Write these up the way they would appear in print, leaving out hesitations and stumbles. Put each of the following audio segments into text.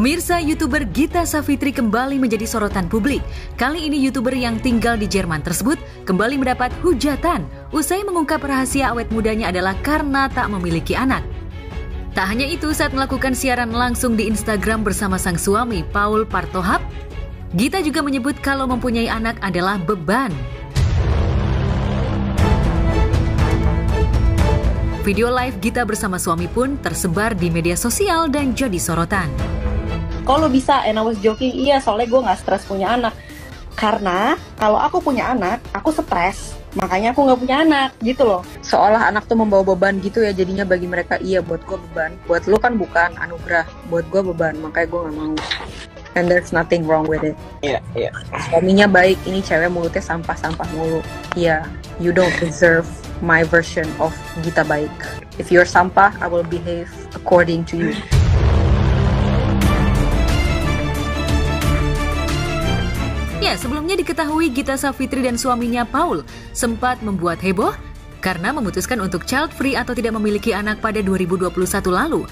Pemirsa, YouTuber Gita Savitri kembali menjadi sorotan publik. Kali ini YouTuber yang tinggal di Jerman tersebut kembali mendapat hujatan usai mengungkap rahasia awet mudanya adalah karena tak memiliki anak. Tak hanya itu, saat melakukan siaran langsung di Instagram bersama sang suami, Paul Partohap, Gita juga menyebut kalau mempunyai anak adalah beban. Video live Gita bersama suami pun tersebar di media sosial dan jadi sorotan. Kalau bisa, and I was joking, iya soalnya gue gak stres punya anak. Karena kalau aku punya anak, aku stres. Makanya aku gak punya anak, gitu loh. Seolah anak tuh membawa beban gitu ya, jadinya bagi mereka, iya buat gue beban. Buat lu kan bukan anugerah, buat gue beban, makanya gue gak mau. And there's nothing wrong with it. Iya. Suaminya baik, ini cewek mulutnya sampah-sampah mulu. Iya, you don't deserve my version of Gita baik. If you're sampah, I will behave according to you. Ya, sebelumnya diketahui Gita Savitri dan suaminya Paul sempat membuat heboh karena memutuskan untuk child free atau tidak memiliki anak pada 2021 lalu.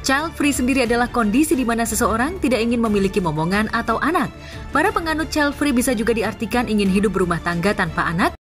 Child free sendiri adalah kondisi di mana seseorang tidak ingin memiliki momongan atau anak. Para penganut child free bisa juga diartikan ingin hidup berumah tangga tanpa anak.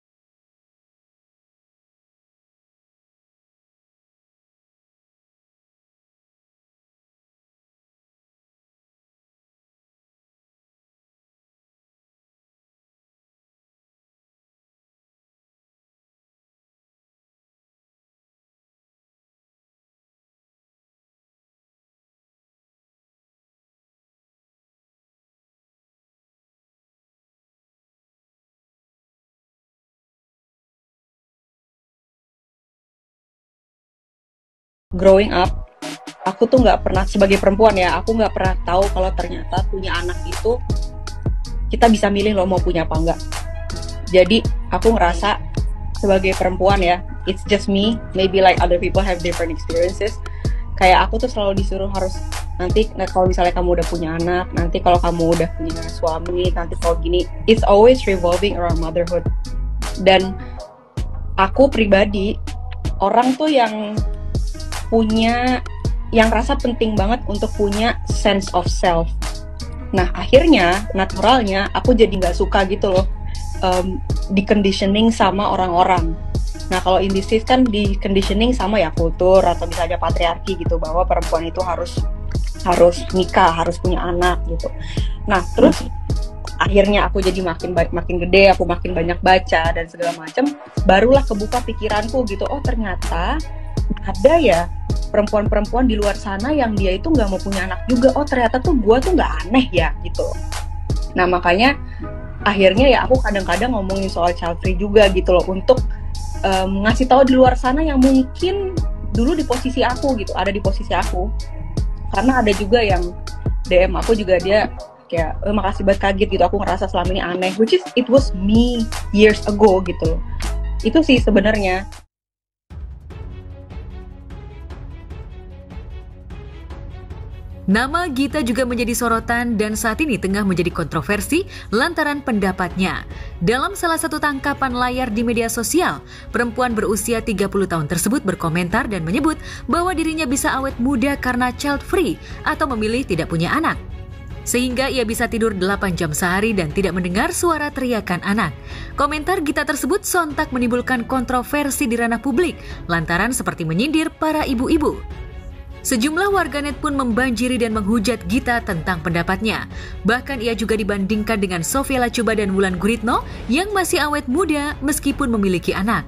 Growing up, aku tuh nggak pernah, sebagai perempuan ya, aku nggak pernah tahu kalau ternyata punya anak itu kita bisa milih loh mau punya apa enggak. Jadi aku ngerasa sebagai perempuan ya, it's just me, maybe like other people have different experiences. Kayak aku tuh selalu disuruh harus nanti kalau misalnya kamu udah punya anak, nanti kalau kamu udah punya suami, nanti kalau gini, it's always revolving around motherhood. Dan aku pribadi orang tuh yang rasa penting banget untuk punya sense of self. Nah akhirnya naturalnya aku jadi nggak suka gitu loh di conditioning sama orang-orang. Nah kalau in this case kan di conditioning sama ya kultur atau misalnya patriarki gitu, bahwa perempuan itu harus nikah, harus punya anak gitu. Nah terus akhirnya aku jadi makin gede, aku makin banyak baca dan segala macam, barulah kebuka pikiranku gitu, oh ternyata ada ya perempuan-perempuan di luar sana yang dia itu nggak mau punya anak juga. Oh ternyata tuh gue tuh nggak aneh ya gitu. Nah makanya akhirnya ya aku kadang-kadang ngomongin soal child free juga gitu loh, untuk ngasih tahu di luar sana yang mungkin dulu di posisi aku gitu, ada di posisi aku. Karena ada juga yang DM aku juga, dia kayak makasih banget, kaget gitu, aku ngerasa selama ini aneh, which is it was me years ago gitu loh. Itu sih sebenarnya. Nama Gita juga menjadi sorotan dan saat ini tengah menjadi kontroversi lantaran pendapatnya. Dalam salah satu tangkapan layar di media sosial, perempuan berusia 30 tahun tersebut berkomentar dan menyebut bahwa dirinya bisa awet muda karena child free atau memilih tidak punya anak. Sehingga ia bisa tidur 8 jam sehari dan tidak mendengar suara teriakan anak. Komentar Gita tersebut sontak menimbulkan kontroversi di ranah publik lantaran seperti menyindir para ibu-ibu. Sejumlah warganet pun membanjiri dan menghujat Gita tentang pendapatnya. Bahkan ia juga dibandingkan dengan Sophia Latjuba dan Wulan Guritno yang masih awet muda meskipun memiliki anak.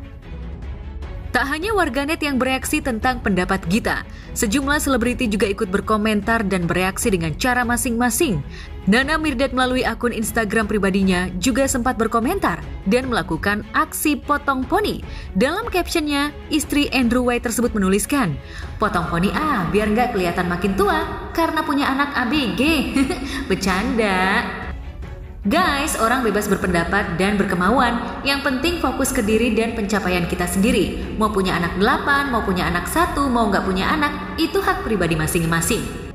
Tak hanya warganet yang bereaksi tentang pendapat Gita, sejumlah selebriti juga ikut berkomentar dan bereaksi dengan cara masing-masing. Nana Mirdad melalui akun Instagram pribadinya juga sempat berkomentar dan melakukan aksi potong poni. Dalam captionnya, istri Andrew White tersebut menuliskan, "Potong poni biar nggak kelihatan makin tua karena punya anak ABG." Bercanda. Guys, orang bebas berpendapat dan berkemauan. Yang penting fokus ke diri dan pencapaian kita sendiri. Mau punya anak 8, mau punya anak 1, mau nggak punya anak, itu hak pribadi masing-masing.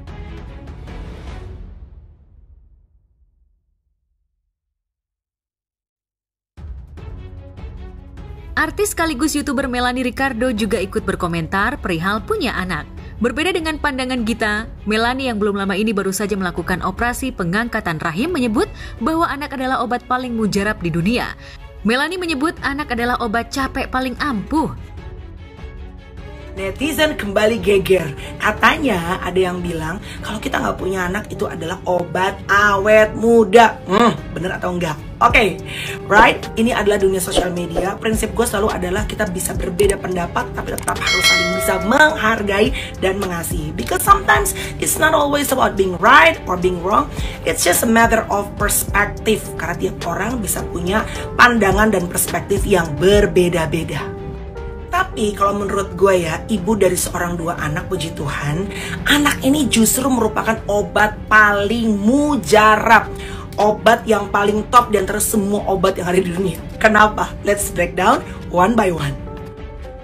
Artis sekaligus YouTuber Melanie Ricardo juga ikut berkomentar perihal punya anak. Berbeda dengan pandangan Gita, Melanie yang belum lama ini baru saja melakukan operasi pengangkatan rahim menyebut bahwa anak adalah obat paling mujarab di dunia. Melanie menyebut anak adalah obat capek paling ampuh. Netizen kembali geger. Katanya ada yang bilang kalau kita nggak punya anak itu adalah obat awet muda. Bener atau enggak? Oke, right? Ini adalah dunia sosial media. Prinsip gue selalu adalah kita bisa berbeda pendapat, tapi tetap harus saling bisa menghargai dan mengasihi. Because sometimes it's not always about being right or being wrong. It's just a matter of perspective. Karena tiap orang bisa punya pandangan dan perspektif yang berbeda-beda. Tapi kalau menurut gue ya, ibu dari seorang 2 anak, puji Tuhan, anak ini justru merupakan obat paling mujarab. Obat yang paling top di antara semua obat yang ada di dunia. Kenapa? Let's break down one by one.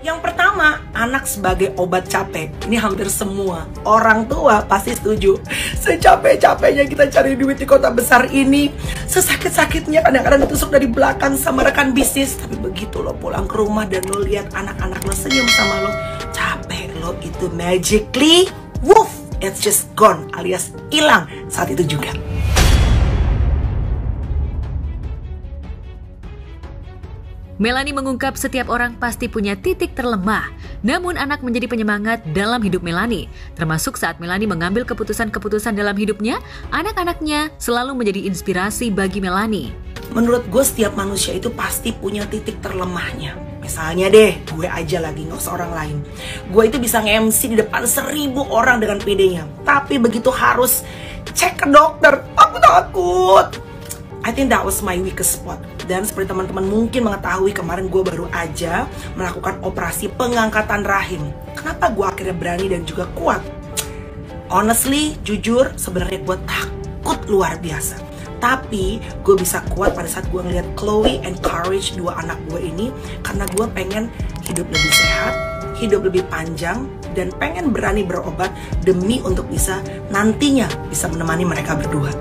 Yang pertama, anak sebagai obat capek. Ini hampir semua orang tua pasti setuju. Secapek-capeknya kita cari duit di kota besar ini, sesakit-sakitnya kadang-kadang ditusuk dari belakang sama rekan bisnis. Tapi begitu lo pulang ke rumah dan lo lihat anak-anak lo senyum sama lo, capek lo itu magically, woof, it's just gone, alias hilang saat itu juga. Melanie mengungkap setiap orang pasti punya titik terlemah, namun anak menjadi penyemangat dalam hidup Melanie. Termasuk saat Melanie mengambil keputusan-keputusan dalam hidupnya, anak-anaknya selalu menjadi inspirasi bagi Melanie. Menurut gue setiap manusia itu pasti punya titik terlemahnya. Misalnya deh, gue aja lagi, gak usah orang lain. Gue itu bisa nge-MC di depan 1000 orang dengan pedenya. Tapi begitu harus cek ke dokter, aku takut. I think that was my weakest spot. Dan seperti teman-teman mungkin mengetahui, kemarin gue baru aja melakukan operasi pengangkatan rahim. Kenapa gue akhirnya berani dan juga kuat? Honestly, jujur, sebenarnya gue takut luar biasa. Tapi gue bisa kuat pada saat gue ngeliat Chloe and Courage, 2 anak gue ini. Karena gue pengen hidup lebih sehat, hidup lebih panjang, dan pengen berani berobat demi untuk bisa nantinya bisa menemani mereka berdua.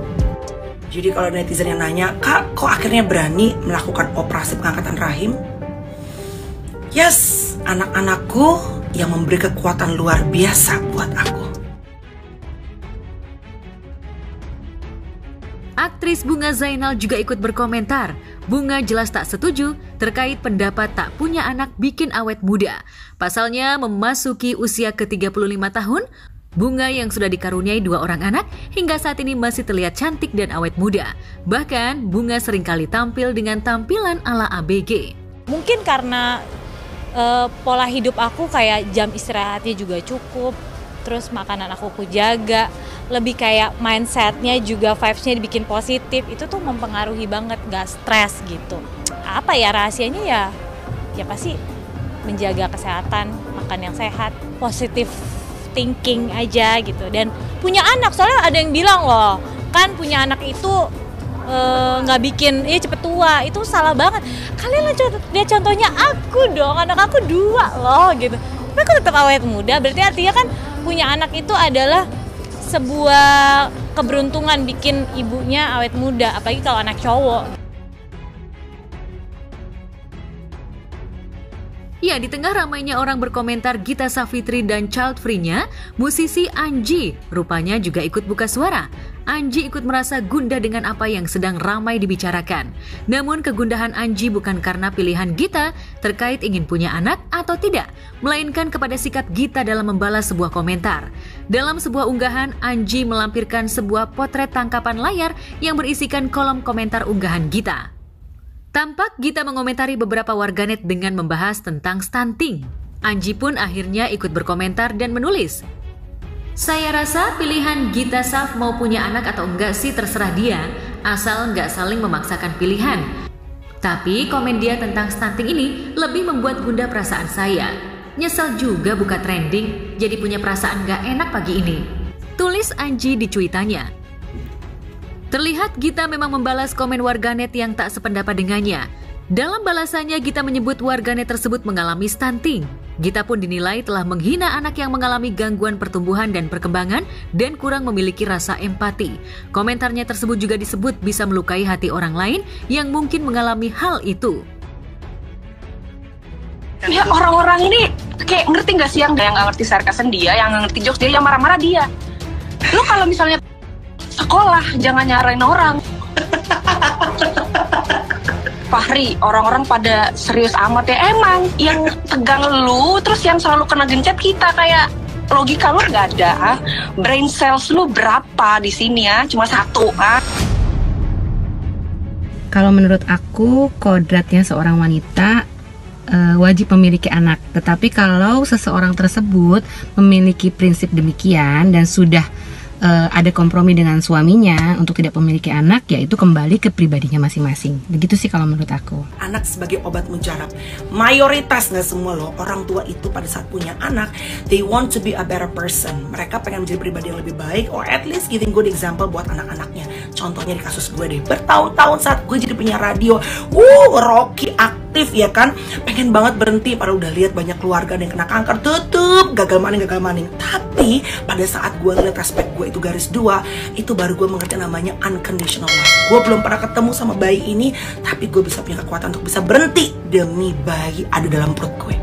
Jadi kalau netizen yang nanya, Kak, kok akhirnya berani melakukan operasi pengangkatan rahim? Yes, anak-anakku yang memberi kekuatan luar biasa buat aku. Aktris Bunga Zainal juga ikut berkomentar. Bunga jelas tak setuju terkait pendapat tak punya anak bikin awet muda. Pasalnya memasuki usia ke-35 tahun, Bunga yang sudah dikaruniai 2 orang anak hingga saat ini masih terlihat cantik dan awet muda. Bahkan Bunga seringkali tampil dengan tampilan ala ABG. Mungkin karena pola hidup aku kayak jam istirahatnya juga cukup, terus makanan aku jaga, lebih kayak mindsetnya juga vibes-nya dibikin positif, itu tuh mempengaruhi banget, gak stres gitu. Apa ya rahasianya ya pasti menjaga kesehatan, makan yang sehat, positif thinking aja gitu, dan punya anak. Soalnya ada yang bilang loh, kan punya anak itu nggak bikin cepet tua, itu salah banget. Kalian lihat contohnya aku dong, anak aku 2 loh gitu, tapi aku tetap awet muda. Berarti artinya kan punya anak itu adalah sebuah keberuntungan bikin ibunya awet muda, apalagi kalau anak cowok. Ya, di tengah ramainya orang berkomentar Gita Savitri dan child free-nya, musisi Anji rupanya juga ikut buka suara. Anji ikut merasa gundah dengan apa yang sedang ramai dibicarakan. Namun kegundahan Anji bukan karena pilihan Gita terkait ingin punya anak atau tidak, melainkan kepada sikap Gita dalam membalas sebuah komentar. Dalam sebuah unggahan, Anji melampirkan sebuah potret tangkapan layar yang berisikan kolom komentar unggahan Gita. Tampak Gita mengomentari beberapa warganet dengan membahas tentang stunting. Anji pun akhirnya ikut berkomentar dan menulis, "Saya rasa pilihan Gita Sav mau punya anak atau enggak sih terserah dia, asal enggak saling memaksakan pilihan. Tapi komen dia tentang stunting ini lebih membuat gundah perasaan saya. Nyesel juga buka trending, jadi punya perasaan enggak enak pagi ini," tulis Anji di cuitannya. Terlihat Gita memang membalas komen warganet yang tak sependapat dengannya. Dalam balasannya, Gita menyebut warganet tersebut mengalami stunting. Gita pun dinilai telah menghina anak yang mengalami gangguan pertumbuhan dan perkembangan dan kurang memiliki rasa empati. Komentarnya tersebut juga disebut bisa melukai hati orang lain yang mungkin mengalami hal itu. Ya orang-orang ini kayak ngerti gak sih yang gak ngerti sarkasan dia, yang gak ngerti jokes dia, yang marah-marah dia. Lu kalau misalnya sekolah jangan nyarain orang. Fahri, orang-orang pada serius amat ya. Emang yang tegang lu, terus yang selalu kena gencet kita. Kayak logika lu nggak ada. Brain cells lu berapa di sini ya? Cuma 1. Kalau menurut aku, kodratnya seorang wanita wajib memiliki anak. Tetapi kalau seseorang tersebut memiliki prinsip demikian dan sudah ada kompromi dengan suaminya untuk tidak memiliki anak, ya itu kembali ke pribadinya masing-masing. Begitu sih kalau menurut aku. Anak sebagai obat mujarab. Mayoritas, nggak semua loh, orang tua itu pada saat punya anak, they want to be a better person. Mereka pengen menjadi pribadi yang lebih baik, or at least giving good example buat anak-anaknya. Contohnya di kasus gue deh, bertahun-tahun saat gue jadi penyiar radio, Rocky aktif ya kan, pengen banget berhenti, padahal udah lihat banyak keluarga yang kena kanker, tutup, gagal maning. Tapi pada saat gue ngeliat respect gue itu garis 2, itu baru gue mengerti namanya unconditional love. Gue belum pernah ketemu sama bayi ini, tapi gue bisa punya kekuatan untuk bisa berhenti demi bayi ada dalam perut gue.